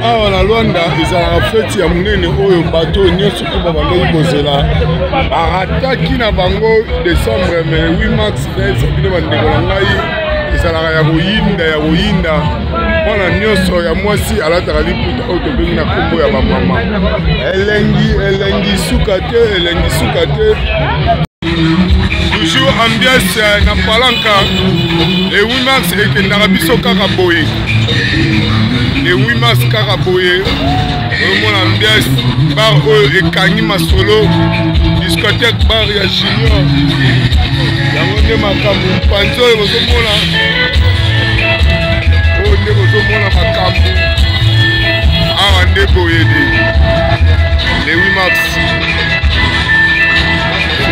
awa na Luanda ezalaka fete ya monene oyo bato nyonso mpo babandaki kozela barataki na bango décembre mais 8 mars ezabile bandeko na ngai ezalaka ya koyinda mwana nyonso ya mwasi alataka liputa oyo tobengi na kombo ya bamama elengi suka te toujours ambiance na Palaca le 8 mars ekendaka biso kaka boye le 8 mars kaka boye omona ambiance bar oyo ekangi masolo discothèque bar ya junior yango nde makambo panzi oyo bozomona makambo awa nde boye de le 8 mars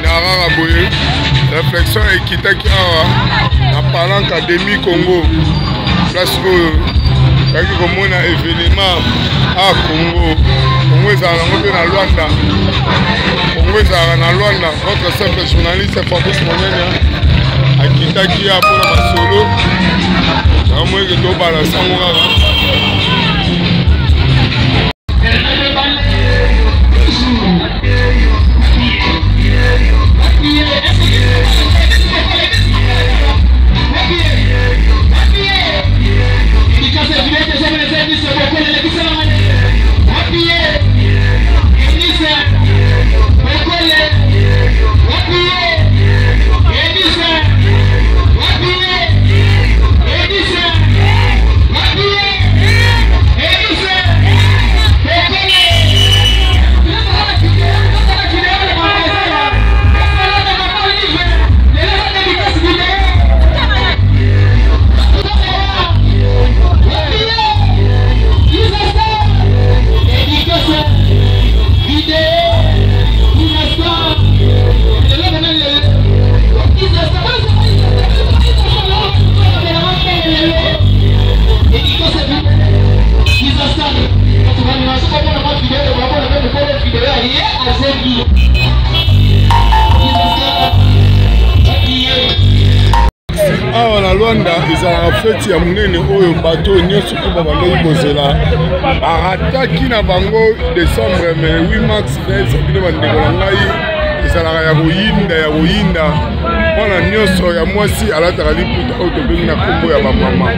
narara boye réflexion ekitaki awa na Palaca Demi Congo place oyo kaki komona événement a Congo ezalaka nango mpe na Luanda Congo ezalaka na Luanda notre simple journaliste Fabrice Monene akitaki ya mpona masolo yango eke tobala sango kaka awa na Luanda ezalaka fete ya monene oyo bato nyonso mpo babandaki kozela barataki na bango décembre mais 8 mars ezabile bandeko na ngai ezalaka ya koyinda mwana nyonso ya mwasi alataka liputa oyo tobengi na kombo ya bamama